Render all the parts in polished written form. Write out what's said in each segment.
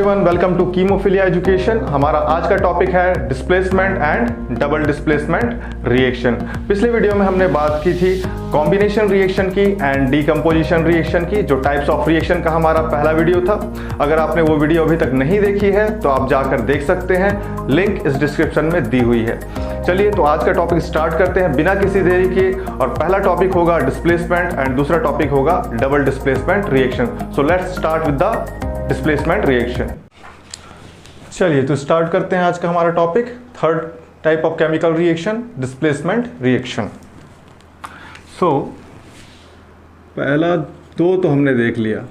Everyone, welcome to Chemophilia education. हमारा आज का टॉपिक है displacement and double displacement reaction. पिछले वीडियो में हमने बात की थी कॉम्बिनेशन रिएक्शन की एंड डीकम्पोजिशन रिएक्शन की, जो टाइप्स ऑफ रिएक्शन का हमारा पहला वीडियो था। अगर आपने वो वीडियो अभी तक नहीं देखी है तो आप जाकर देख सकते हैं, लिंक इस डिस्क्रिप्शन में दी हुई है। चलिए तो आज का टॉपिक स्टार्ट करते हैं बिना किसी देरी के। और पहला टॉपिक होगा डिस्प्लेसमेंट एंड दूसरा टॉपिक होगा double displacement reaction. So let's start with the displacement reaction. चलिए तो स्टार्ट करते हैं आज का हमारा topic, third type of chemical reaction, displacement reaction. So पहला दो तो हमने देख लिया,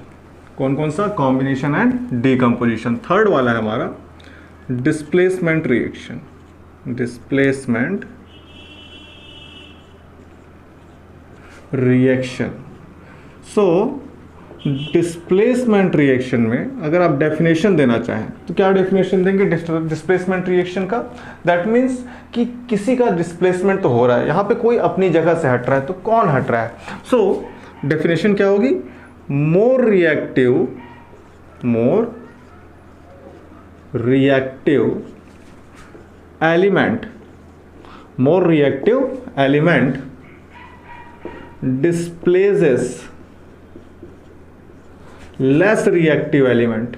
कौन कौन सा, कॉम्बिनेशन एंड डीकम्पोजिशन। थर्ड वाला है हमारा displacement reaction. Displacement reaction. So displacement reaction में अगर आप डेफिनेशन देना चाहें तो क्या डेफिनेशन देंगे डिस्प्लेसमेंट रिएक्शन का? दैट मीन्स कि किसी का डिस्प्लेसमेंट तो हो रहा है, यहाँ पे कोई अपनी जगह से हट रहा है, तो कौन हट रहा है? सो डेफिनेशन क्या होगी? More reactive element displaces less reactive element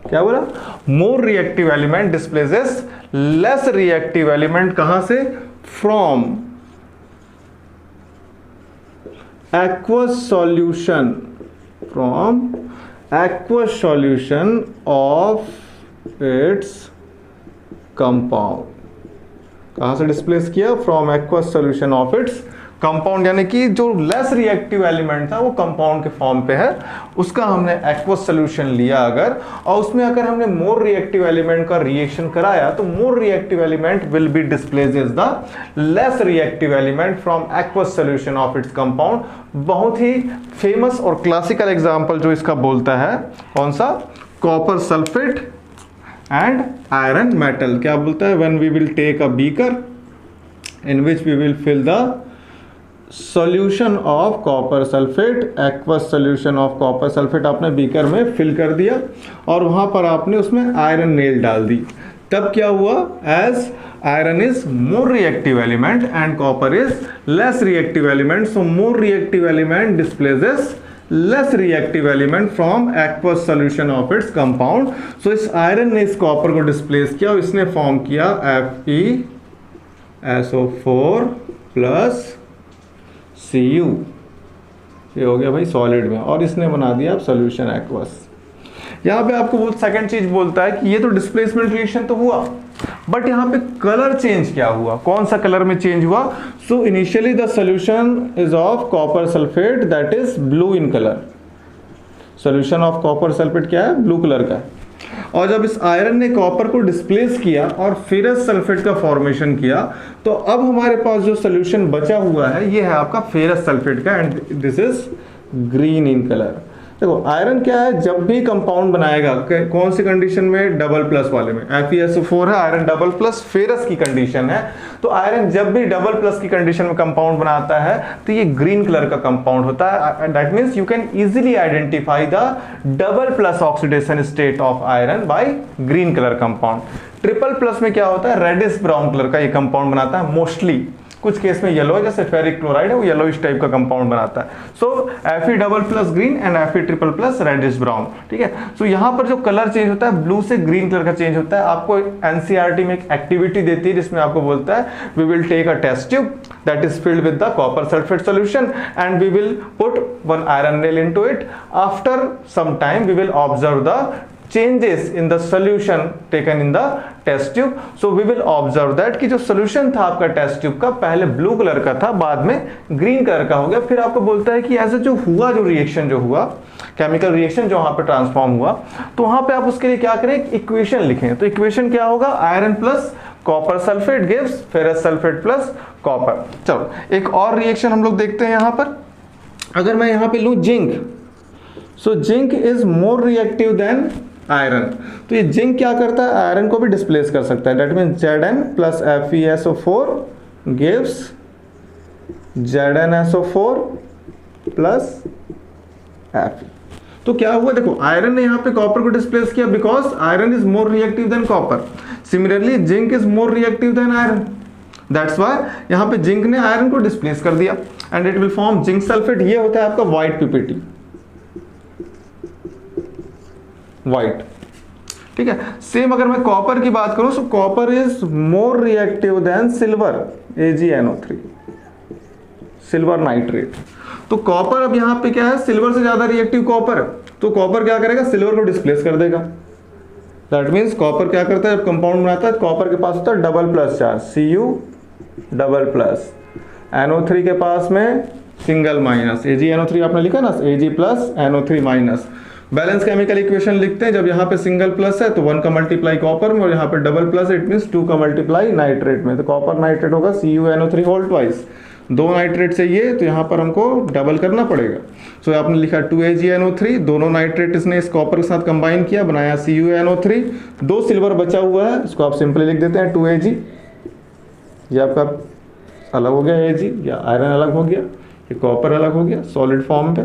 क्या बोला? More reactive element displaces less reactive element. कहां से? From aqueous solution of its compound. कहां से डिस्प्लेस किया? From aqueous solution of its compound, यानी कि जो लेस रिएक्टिव एलिमेंट था वो कंपाउंड के फॉर्म पे है, उसका हमने एक्वस सॉल्यूशन लिया अगर, और उसमें अगर हमने मोर रिएक्टिव एलिमेंट का रिएक्शन कराया तो more reactive element will be displaces the less reactive element from aqueous solution of its compound. बहुत ही फेमस और क्लासिकल एग्जांपल जो इसका बोलता है, कौन सा? Copper sulphate and iron metal। क्या बोलता है? when we will take a beaker in which we will fill the solution of copper sulfate, aqueous solution of copper sulfate आपने बीकर में फिल कर दिया और वहां पर आपने उसमें आयरन नेल डाल दी, तब क्या हुआ? as iron is more reactive element and copper is less reactive element, so more reactive element displaces less reactive element from aqueous solution of its compound. So इस आयरन ने इस कॉपर को displace किया और इसने फॉर्म किया FeSO4 plus Cu। ये हो गया भाई सॉलिड में, और इसने बना दिया सॉल्यूशन एक्वस। यहाँ पे आपको वो सेकंड चीज बोलता है कि ये तो डिस्प्लेसमेंट रिएक्शन तो हुआ, बट यहाँ पे कलर चेंज क्या हुआ? कौन सा कलर में चेंज हुआ? So initially the solution is of copper sulphate that is blue in colour. Solution of copper sulphate क्या है? ब्लू कलर का है। और जब इस आयरन ने कॉपर को डिस्प्लेस किया और फेरस सल्फेट का फॉर्मेशन किया, तो अब हमारे पास जो सॉल्यूशन बचा हुआ है ये है आपका फेरस सल्फेट का, and this is green in colour. देखो आयरन क्या है, जब भी कंपाउंड बनाएगा कौन सी कंडीशन में? डबल प्लस वाले में। FeSO4 है, आयरन डबल प्लस फेरस की कंडीशन है, तो आयरन जब भी डबल प्लस की कंडीशन में कंपाउंड बनाता है तो ये ग्रीन कलर का कंपाउंड होता है। That means you can easily identify the double plus oxidation state of iron by green colour compound. Triple plus में क्या होता है? रेडिश ब्राउन कलर का ये कंपाउंड बनाता है मोस्टली, कुछ केस में येलो, जैसे फेरिक क्लोराइड है वो येलोइश टाइप का कंपाउंड बनाता है। So Fe double plus green and Fe triple plus reddish brown. ठीक है, सो यहाँ पर जो कलर चेंज होता है ब्लू से ग्रीन कलर का चेंज होता है। आपको NCERT में एक एक्टिविटी देती है जिसमें आपको बोलता है we will take a test tube that is filled with the copper sulphate solution and we will put one iron nail into it. After some time we will observe the changes in the solution taken in the test tube. So we will observe that कि जो solution था आपका test tube का पहले blue colour का था, बाद में ग्रीन कलर का हो गया। फिर आपको बोलता है कि ऐसे जो हुआ, जो रिएक्शन जो हुआ, केमिकल रिएक्शन जो वहां पे ट्रांसफॉर्म हुआ, तो वहां पे आप उसके लिए क्या करें? इक्वेशन लिखें। तो इक्वेशन क्या होगा? Iron plus copper sulphate gives ferrous sulphate plus copper. चलो एक और रिएक्शन हम लोग देखते हैं यहाँ पर। अगर मैं यहाँ पे लूँ zinc, so zinc is more reactive then iron, तो ये जिंक क्या करता है? आयरन को भी डिस्प्लेस कर सकता है। That mean Zn plus FeSO4 gives ZnSO4 plus Fe। तो क्या हुआ, देखो आयरन ने यहाँ पे कॉपर को डिस्प्लेस किया because iron is more reactive than copper. Similarly zinc is more reactive then iron, that's why यहाँ पे जिंक ने आयरन को डिस्प्लेस कर दिया and it will form zinc sulphate. ये होता है आपका व्हाइट पीपीटी, व्हाइट, ठीक है। सेम अगर मैं कॉपर की बात करूं तो copper is more reactive then silver, AgNO3, silver nitrate. तो कॉपर अब यहाँ पे क्या है, सिल्वर से ज्यादा रिएक्टिव कॉपर है, तो कॉपर क्या करेगा, सिल्वर को डिस्प्लेस कर देगा। दैट मीन्स कॉपर क्या करता है, जब कंपाउंड बनाता है कॉपर के पास होता है double plus charge, Cu double plus, NO3 के पास में सिंगल माइनस, AgNO3 आपने लिखा ना, Ag plus NO3 minus. Balance chemical equation लिखते हैं, जब यहाँ पे सिंगल प्लस है तो 1 का मल्टीप्लाई कॉपर में और यहाँ पे डबल प्लस इट मीन्स 2 का मल्टीप्लाई नाइट्रेट में, तो कॉपर नाइट्रेट होगा CuNO3 होल ट्वाइस। दो नाइट्रेट चाहिए तो यहाँ पर हमको डबल करना पड़ेगा। सो आपने लिखा 2AgNO3, दोनों नाइट्रेट इसने इस कॉपर के साथ कंबाइन किया, बनाया CuNO3। 2 सिल्वर बचा हुआ है, इसको आप सिंपली लिख देते हैं 2Ag। ये आपका अलग हो गया Ag, या आयरन अलग हो गया, ये कॉपर अलग हो गया सॉलिड फॉर्म पे।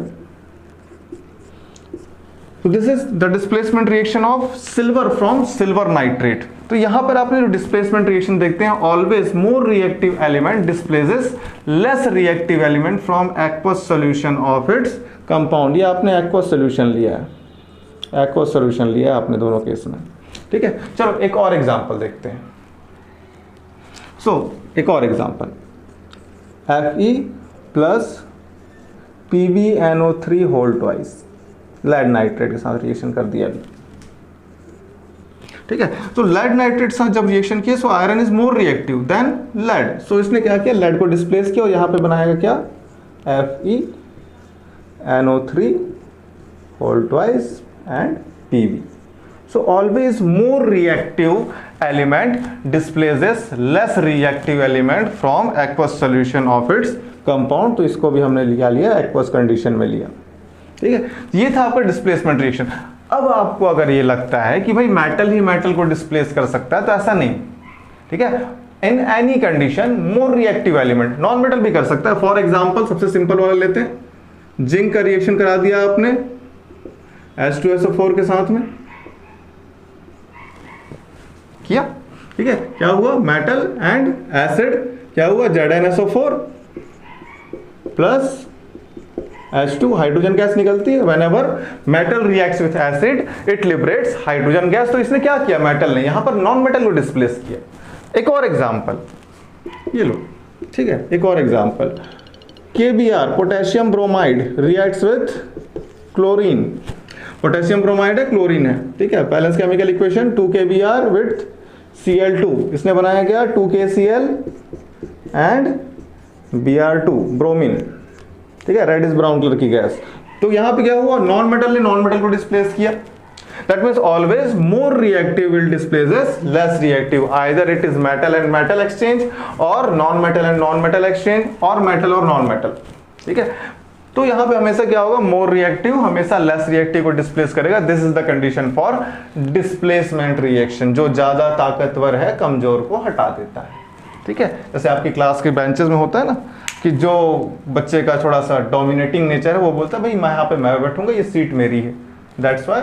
तो this is the displacement reaction of silver from silver nitrate. तो यहां पर आपने जो डिस्प्लेसमेंट रिएक्शन देखते हैं, always more reactive element displaces less reactive element from aqueous solution of its compound. ये आपने एक्वस सॉल्यूशन लिया है, एक्वस सॉल्यूशन लिया है आपने दोनों केस में, ठीक है। चलो एक और एग्जांपल देखते हैं। एक और example, Fe plus PbNO3 whole twice, lead nitrate के साथ रिएक्शन कर दिया अभी, ठीक है। तो लेड नाइट्रेट के साथ जब रिएक्शन किया, so iron is more reactive than lead, so इसने क्या किया, लेड को डिस्प्लेस किया और यहां पे बनाएगा क्या, FeNO3 whole twice and Pb। So always more reactive element displaces less reactive element from aqueous solution of its compound। तो इसको भी हमने लिया aqueous condition में लिया, ठीक है। ये था आपका डिस्प्लेसमेंट रिएक्शन। अब आपको अगर ये लगता है कि भाई मेटल ही मेटल को डिस्प्लेस कर सकता है, तो ऐसा नहीं, ठीक है। In any condition more reactive element non metal भी कर सकता है। फॉर एग्जांपल सबसे सिंपल वाला लेते हैं, जिंक का रिएक्शन करा दिया आपने H2SO4 के साथ में किया, ठीक है। क्या हुआ, मेटल एंड एसिड, क्या हुआ, ZnSO4 plus H2, hydrogen gas निकलती है। Whenever metal reacts with acid it liberates hydrogen gas. तो इसने क्या किया, मेटल ने यहां पर नॉन मेटल को डिस्प्लेस किया। एक और एग्जांपल ये लो, ठीक है। एक और example, KBr potassium bromide reacts with chlorine. Potassium bromide है, क्लोरीन है, ठीक है। Balance chemical equation 2KBr with Cl2, इसने बनाया गया 2KCl एंड Br2 ब्रोमीन, ठीक है, रेड इज ब्राउन कलर की गैस। तो यहां पे क्या हुआ, नॉन मेटल ने नॉन मेटल को डिस्प्लेस किया। That means always more reactive will displaces less reactive, either it is metal and metal exchange और non metal and non metal exchange और मेटल और नॉन मेटल, ठीक है। तो यहां पे हमेशा क्या होगा, मोर रिएक्टिव हमेशा लेस रिएक्टिव को डिस्प्लेस करेगा। This is the condition for displacement reaction, जो ज्यादा ताकतवर है कमजोर को हटा देता है, ठीक है। जैसे आपकी क्लास के बेंचेस में होता है ना कि जो बच्चे का थोड़ा सा डोमिनेटिंग नेचर है, वो बोलता है भाई मैं यहाँ पे मैं बैठूंगा, ये सीट मेरी है, दैट्स व्हाई,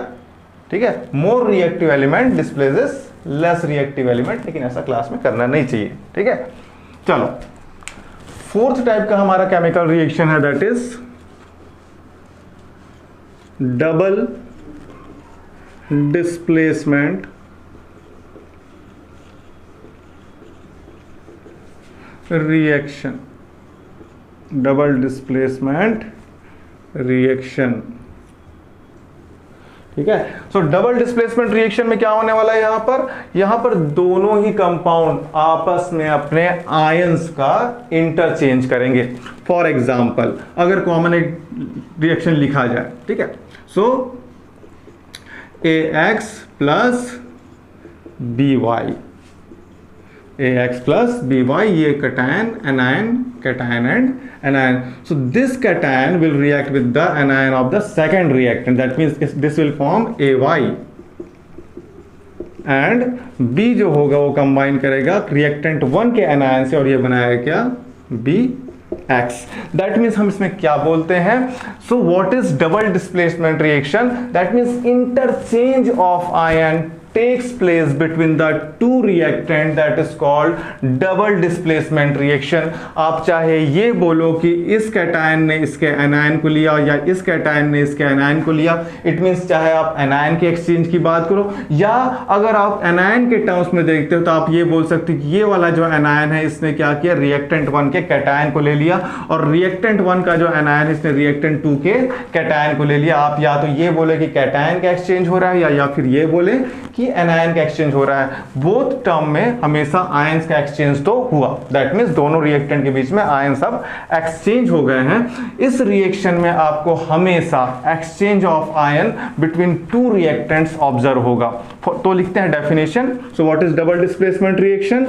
ठीक है। More reactive element displaces less reactive element, लेकिन ऐसा क्लास में करना नहीं चाहिए, ठीक है। चलो फोर्थ टाइप का हमारा केमिकल रिएक्शन है, that is double displacement reaction, double displacement reaction, ठीक है। सो डबल डिस्प्लेसमेंट रिएक्शन में क्या होने वाला है, यहां पर दोनों ही कंपाउंड आपस में अपने आयंस का इंटरचेंज करेंगे। फॉर एग्जांपल अगर कॉमन एक रिएक्शन लिखा जाए, ठीक है, सो AX plus BY, AX plus BY, ये cation, anion, cation and anion. So this cation will react with the anion of the second reactant. That means this will form AY. And B जो होगा वो combine करेगा reactant 1 के anion से और ये बनाएगा क्या, B X. दैट मीन्स हम इसमें क्या बोलते हैं? So what is double displacement reaction? That means interchange of ion takes place between the two reactant, that is called double displacement reaction. आप चाहे ये बोलो कि इस कैटायन ने इसके एनायन को लिया या इस कैटायन ने इसके एनायन को लिया, इट मीन्स चाहे आप एनायन के एक्सचेंज की बात करो या अगर आप एनायन के टर्म्स में देखते हो तो आप ये बोल सकते हो कि ये वाला जो एनायन है इसने क्या किया, रिएक्टेंट 1 के कैटायन को ले लिया और रिएक्टेंट 1 का जो एनायन है इसने रिएक्टेंट 2 के कैटायन को ले लिया। आप या तो ये बोले कि कैटायन का एक्सचेंज हो रहा है या फिर ये बोले कि एनायन का एक्सचेंज हो रहा है। बोथ टर्म में हमेशा आयंस का एक्सचेंज तो हुआ, दैट मींस दोनों रिएक्टेंट के बीच में आयन सब एक्सचेंज हो गए हैं। इस रिएक्शन में आपको हमेशा exchange of ion between two reactants observe होगा। तो लिखते हैं definition. So what is double displacement reaction?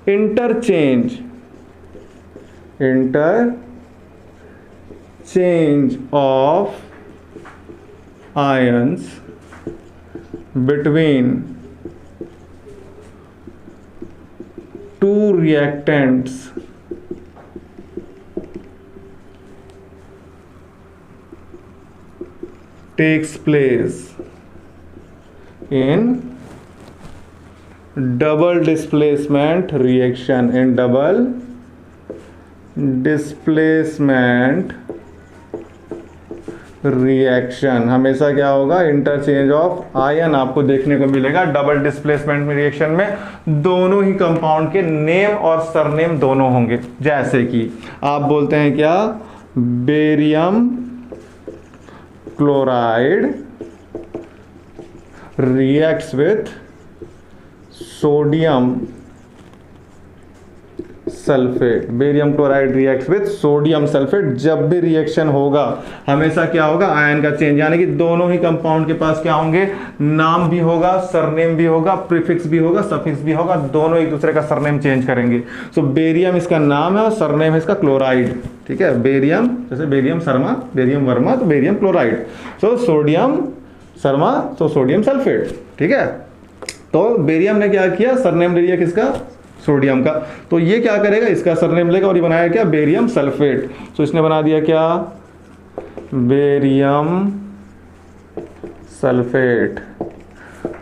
Interchange of ions between two reactants takes place in double displacement reaction. In double displacement reaction हमेशा क्या होगा, इंटरचेंज ऑफ आयन आपको देखने को मिलेगा। डबल डिस्प्लेसमेंट में रिएक्शन में दोनों ही कंपाउंड के नेम और सरनेम दोनों होंगे। जैसे कि आप बोलते हैं क्या, barium chloride reacts with sodium sulphate. Barium chloride reacts with sodium sulphate. जब भी रिएक्शन होगा हमेशा क्या होगा, आयन का चेंज, यानी कि दोनों ही कंपाउंड के पास क्या होंगे, नाम भी होगा, सरनेम भी होगा, प्रीफिक्स भी होगा, सफिक्स भी होगा, दोनों एक दूसरे का सरनेम चेंज करेंगे। सो बेरियम इसका नाम है और सरनेम है इसका क्लोराइड, ठीक है। बेरियम जैसे बेरियम शर्मा, बेरियम वर्मा तो barium chloride. So sodium Sharma तो सोडियम सल्फेट, ठीक है। तो बेरियम ने क्या किया, सरनेम ले लिया किसका, सोडियम का। तो ये क्या करेगा, इसका सरनेम लेगा और ये बनाया क्या, बेरियम सल्फेट। तो इसने बना दिया क्या, बेरियम सल्फेट।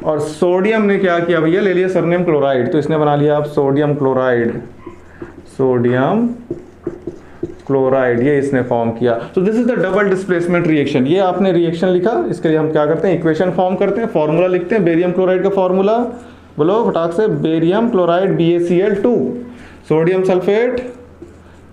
और सोडियम ने क्या किया भैया, ले लिया सरनेम क्लोराइड, तो इसने बना लिया आप सोडियम क्लोराइड, सोडियम क्लोराइड, ये इसने फॉर्म किया। तो this is the double displacement reaction. ये आपने रिएक्शन लिखा, इसके लिए हम क्या करते हैं, इक्वेशन फॉर्म करते हैं, फॉर्मूला लिखते हैं। बेरियम क्लोराइड का फॉर्मूला बोलो फटाक से, barium chloride BaCl2, sodium sulphate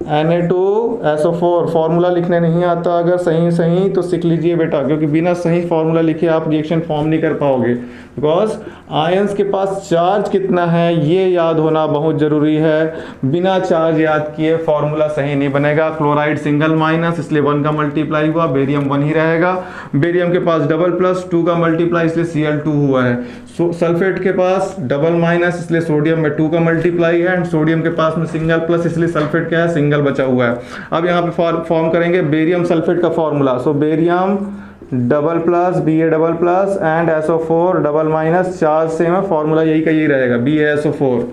Na2SO4। Formula लिखने नहीं आता अगर सही तो सीख लीजिए बेटा, क्योंकि बिना सही फॉर्मूला लिखे आप रिएक्शन फॉर्म नहीं कर पाओगे। बिकॉज आयंस के पास चार्ज कितना है ये याद होना बहुत जरूरी है। बिना चार्ज याद किए फॉर्मूला सही नहीं बनेगा। क्लोराइड सिंगल माइनस, इसलिए 1 का मल्टीप्लाई हुआ, बेरियम 1 ही रहेगा। बेरियम के पास डबल प्लस, 2 का मल्टीप्लाई, इसलिए Cl2 हुआ है। सल्फेट के पास डबल माइनस, इसलिए सोडियम में 2 का मल्टीप्लाई है, एंड सोडियम के पास में सिंगल प्लस, इसलिए सल्फेट क्या है, सिंगल बचा हुआ है। अब यहाँ पे फॉर्म करेंगे बेरियम सल्फेट का formula. So barium double plus, Ba double plus and SO4 double minus, charge same है, फॉर्मूला यही का यही रहेगा, BaSO4।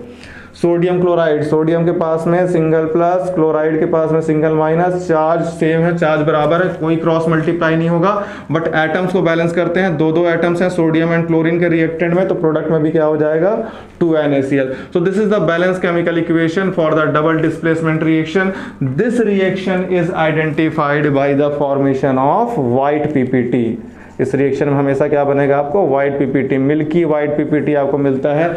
सोडियम क्लोराइड, सोडियम के पास में सिंगल प्लस, क्लोराइड के पास में सिंगल माइनस, चार्ज सेम है, चार्ज बराबर है, कोई क्रॉस मल्टीप्लाई नहीं होगा, बट एटम्स को बैलेंस करते हैं। दो एटम्स हैं सोडियम एंड क्लोरीन के रिएक्टेंट में, तो प्रोडक्ट में भी क्या हो जाएगा, 2NaCl। So this is the balance chemical equation for the double displacement reaction. This reaction is identified by the formation of white PPT। इस रिएक्शन में हमेशा क्या बनेगा आपको, white PPT, milky white PPT आपको मिलता है,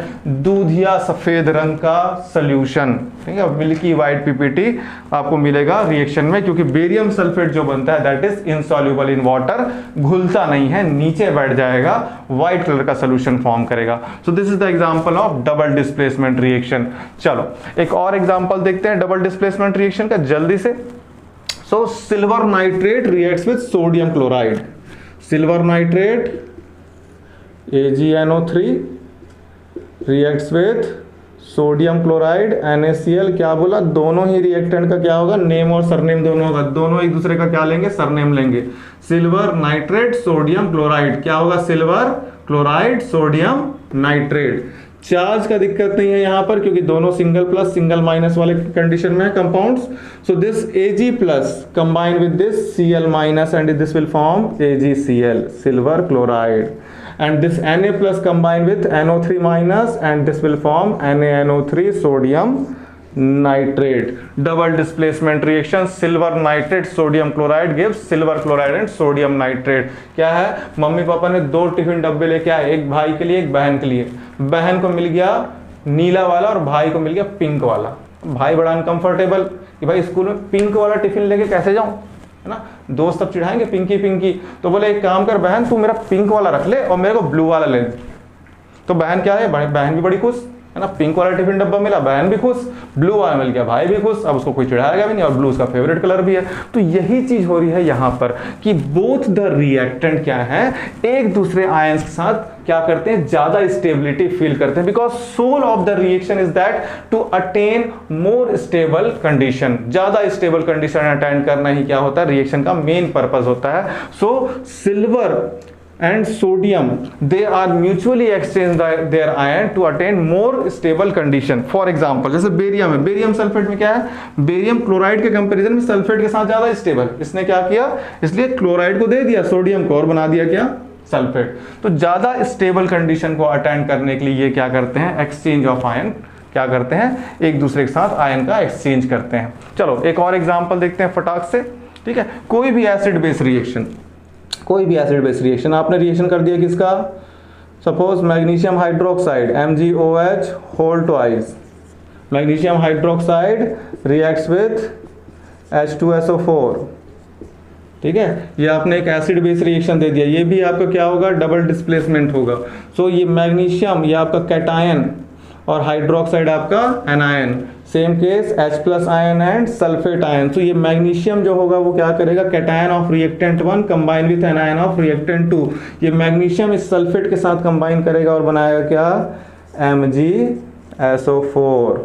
दूधिया सफेद रंग का सोल्यूशन, ठीक है। मिल्की व्हाइट PPT आपको मिलेगा रिएक्शन में, क्योंकि बेरियम सल्फेट जो बनता है that is insoluble in water, घुलता नहीं है, नीचे बैठ जाएगा, व्हाइट कलर का सोल्यूशन फॉर्म करेगा। So this is the example of double displacement reaction. चलो एक और एग्जांपल देखते हैं डबल डिस्प्लेसमेंट रिएक्शन का जल्दी से। So silver nitrate reacts with sodium chloride. Silver nitrate AgNO3 reacts with sodium chloride NaCl। क्या बोला, दोनों ही रिएक्टेंट का क्या होगा, नेम और सरनेम दोनों होगा, दोनों एक दूसरे का क्या लेंगे, सरनेम लेंगे। सिल्वर नाइट्रेट सोडियम क्लोराइड, क्या होगा, silver chloride sodium nitrate. Charge का दिक्कत नहीं है यहाँ पर, क्योंकि दोनों सिंगल प्लस सिंगल माइनस वाले कंडीशन में है compounds. So this Ag plus combine with this Cl minus and this will form AgCl, silver chloride. And this Na plus combined with NO3 minus and this will form NaNO3 sodium nitrate. Double displacement reaction, silver nitrate sodium chloride gives silver chloride and sodium nitrate. क्या है, mummy papa ने 2 tiffin डब्बे लेके आए, एक भाई के लिए एक बहन के लिए. बहन को मिल गया नीला वाला और भाई को मिल गया पिंक वाला. भाई बड़ा अनकंफर्टेबल कि भाई स्कूल में पिंक वाला टिफिन लेके कैसे जाऊं, है ना, दोस्त सब चिढ़ाएंगे पिंकी पिंकी. तो बोले एक काम कर बहन, तू मेरा पिंक वाला रख ले और मेरे को ब्लू वाला ले. तो बहन क्या है, बहन भी बड़ी खुश, है ना, पिंक वाला टिफिन डब्बा मिला, बहन भी खुश, ब्लू वाला मिल गया, भाई भी खुश. अब उसको कोई चिढ़ाएगा भी नहीं और ब्लू उसका फेवरेट कलर भी है. तो यही चीज हो रही है यहाँ पर कि बोथ द रिएक्टेंट क्या है, एक दूसरे आयंस के साथ क्या करते हैं, ज्यादा स्टेबिलिटी फील करते हैं. Because sole of the reaction is that to attain more stable condition. ज्यादा स्टेबल कंडीशन अटेन करना ही क्या होता है, रिएक्शन का मेन पर्पस होता है. सो silver and sodium, they are mutually exchange their ion to attain more stable condition. For example, जैसे बेरियम है, बेरियम सल्फेट में क्या है, बेरियम क्लोराइड के कंपैरिजन में सल्फेट के साथ ज्यादा स्टेबल. इसने क्या किया, इसलिए क्लोराइड को दे दिया सोडियम को और बना दिया क्या, सल्फेट. तो ज्यादा स्टेबल कंडीशन को अटेंड करने के लिए ये क्या करते हैं, एक्सचेंज ऑफ आयन क्या करते हैं, एक दूसरे के साथ आयन का एक्सचेंज करते हैं. चलो एक और एग्जांपल देखते हैं फटाक से. ठीक है, कोई भी एसिड बेस रिएक्शन, कोई भी एसिड बेस रिएक्शन आपने रिएक्शन कर दिया किसका, suppose magnesium hydroxide MgOH whole twice. Magnesium hydroxide reacts with H2SO4. ठीक है, ये आपने एक एसिड बेस रिएक्शन दे दिया, ये भी आपका क्या होगा, डबल डिस्प्लेसमेंट होगा. सो ये मैग्नीशियम ये आपका कैटायन और हाइड्रोक्साइड आपका anion. Same case H plus ion and sulphate ion. तो ये मैग्नीशियम जो होगा वो क्या करेगा, cation of reactant 1 combine with anion of reactant 2. ये मैग्नीशियम इस सल्फेट के साथ कंबाइन करेगा और बनाएगा क्या, MgSO4.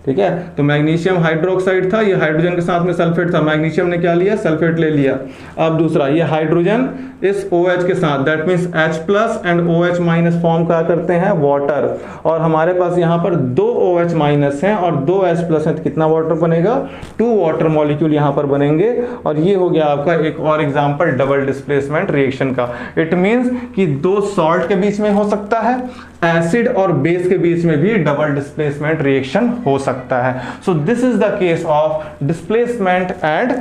ठीक है, तो मैग्नीशियम हाइड्रोक्साइड था, ये हाइड्रोजन के साथ में सल्फेट था, मैग्नीशियम ने क्या लिया, सल्फेट ले लिया. अब दूसरा ये हाइड्रोजन इस OH के साथ, that means H plus and OH minus form क्या करते हैं, वाटर. और हमारे पास यहाँ पर 2 OH माइनस हैं और 2 H प्लस है, तो कितना वाटर बनेगा, 2 वाटर मॉलिक्यूल यहाँ पर बनेंगे. और ये हो गया आपका एक और एग्जाम्पल डबल डिस्प्लेसमेंट रिएक्शन का. इट मीन्स कि 2 सॉल्ट के बीच में हो सकता है, एसिड और बेस के बीच में भी डबल डिस्प्लेसमेंट रिएक्शन हो सकता है. सो this is the case of displacement and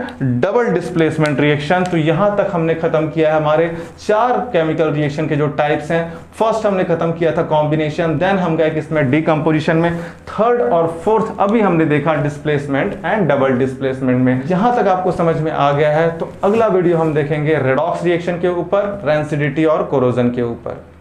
double displacement reaction. तो यहां तक हमने खत्म किया है हमारे 4 केमिकल रिएक्शन के जो टाइप्स हैं. फर्स्ट हमने खत्म किया था कॉम्बिनेशन, देन हम गए किसमें, डीकंपोजिशन में. थर्ड और फोर्थ अभी हमने देखा डिस्प्लेसमेंट एंड डबल डिस्प्लेसमेंट में. यहां तक आपको समझ में आ गया है, तो अगला वीडियो हम देखेंगे रेडॉक्स रिएक्शन के ऊपर, रेंसिडिटी और कोरोजन के ऊपर.